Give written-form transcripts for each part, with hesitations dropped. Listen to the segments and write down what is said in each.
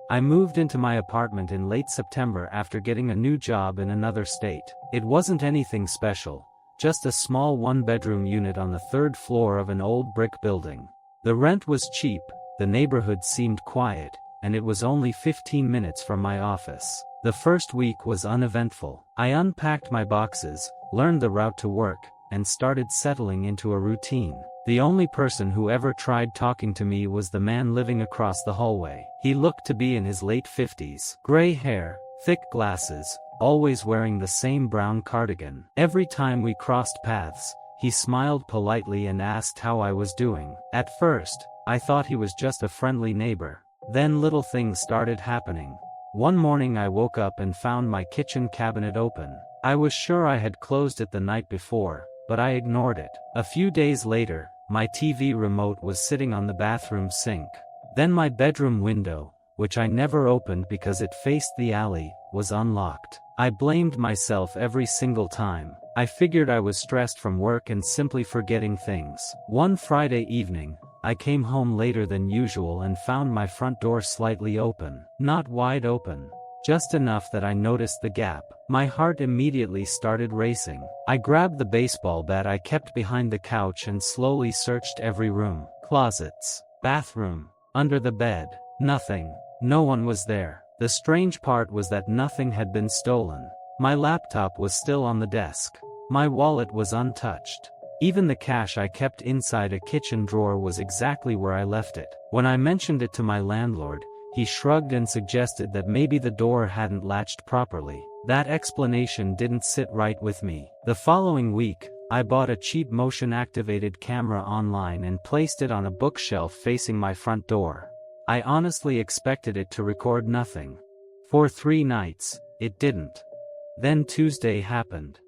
I moved into my apartment in late September after getting a new job in another state. It wasn't anything special, just a small one-bedroom unit on the third floor of an old brick building. The rent was cheap, the neighborhood seemed quiet, and it was only 15 minutes from my office. The first week was uneventful. I unpacked my boxes, learned the route to work, and started settling into a routine. The only person who ever tried talking to me was the man living across the hallway. He looked to be in his late 50s. Gray hair, thick glasses, always wearing the same brown cardigan. Every time we crossed paths, he smiled politely and asked how I was doing. At first, I thought he was just a friendly neighbor. Then little things started happening. One morning I woke up and found my kitchen cabinet open. I was sure I had closed it the night before, but I ignored it. A few days later, my TV remote was sitting on the bathroom sink. Then my bedroom window, which I never opened because it faced the alley, was unlocked. I blamed myself every single time. I figured I was stressed from work and simply forgetting things. One Friday evening, I came home later than usual and found my front door slightly open. Not wide open, just enough that I noticed the gap. My heart immediately started racing. I grabbed the baseball bat I kept behind the couch and slowly searched every room. Closets, bathroom, under the bed. Nothing. No one was there. The strange part was that nothing had been stolen. My laptop was still on the desk. My wallet was untouched. Even the cash I kept inside a kitchen drawer was exactly where I left it. When I mentioned it to my landlord, he shrugged and suggested that maybe the door hadn't latched properly. That explanation didn't sit right with me. The following week, I bought a cheap motion-activated camera online and placed it on a bookshelf facing my front door. I honestly expected it to record nothing. For 3 nights, it didn't. Then Tuesday happened.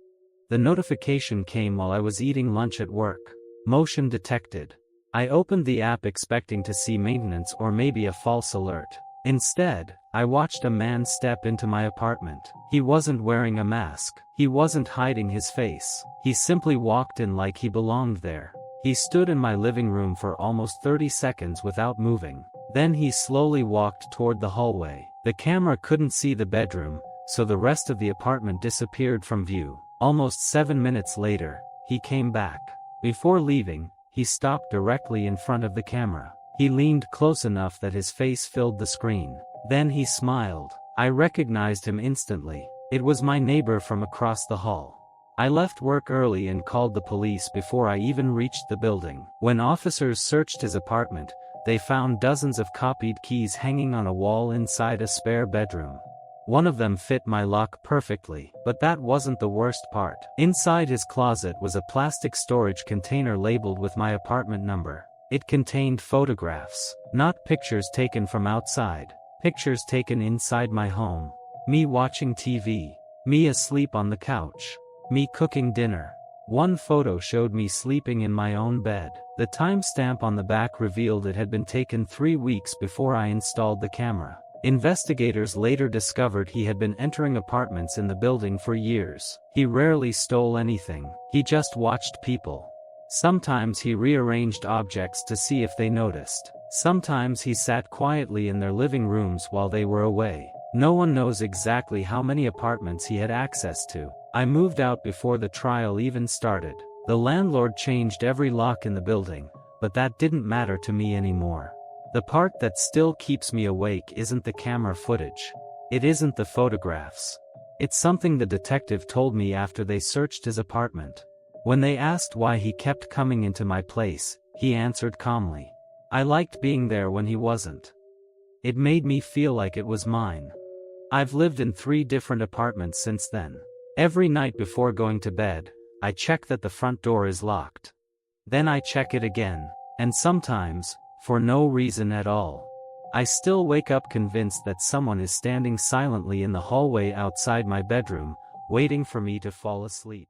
The notification came while I was eating lunch at work. Motion detected. I opened the app expecting to see maintenance or maybe a false alert. Instead, I watched a man step into my apartment. He wasn't wearing a mask. He wasn't hiding his face. He simply walked in like he belonged there. He stood in my living room for almost 30 seconds without moving. Then he slowly walked toward the hallway. The camera couldn't see the bedroom, so the rest of the apartment disappeared from view. Almost 7 minutes later, he came back. Before leaving, he stopped directly in front of the camera. He leaned close enough that his face filled the screen. Then he smiled. I recognized him instantly. It was my neighbor from across the hall. I left work early and called the police before I even reached the building. When officers searched his apartment, they found dozens of copied keys hanging on a wall inside a spare bedroom. One of them fit my lock perfectly, but that wasn't the worst part. Inside his closet was a plastic storage container labeled with my apartment number. It contained photographs, not pictures taken from outside, pictures taken inside my home. Me watching TV, me asleep on the couch, me cooking dinner. One photo showed me sleeping in my own bed. The timestamp on the back revealed it had been taken 3 weeks before I installed the camera. Investigators later discovered he had been entering apartments in the building for years. He rarely stole anything. He just watched people. Sometimes he rearranged objects to see if they noticed. Sometimes he sat quietly in their living rooms while they were away. No one knows exactly how many apartments he had access to. I moved out before the trial even started. The landlord changed every lock in the building, but that didn't matter to me anymore. The part that still keeps me awake isn't the camera footage. It isn't the photographs. It's something the detective told me after they searched his apartment. When they asked why he kept coming into my place, he answered calmly. I liked being there when he wasn't. It made me feel like it was mine. I've lived in 3 different apartments since then. Every night before going to bed, I check that the front door is locked. Then I check it again, and sometimes, for no reason at all, I still wake up convinced that someone is standing silently in the hallway outside my bedroom, waiting for me to fall asleep.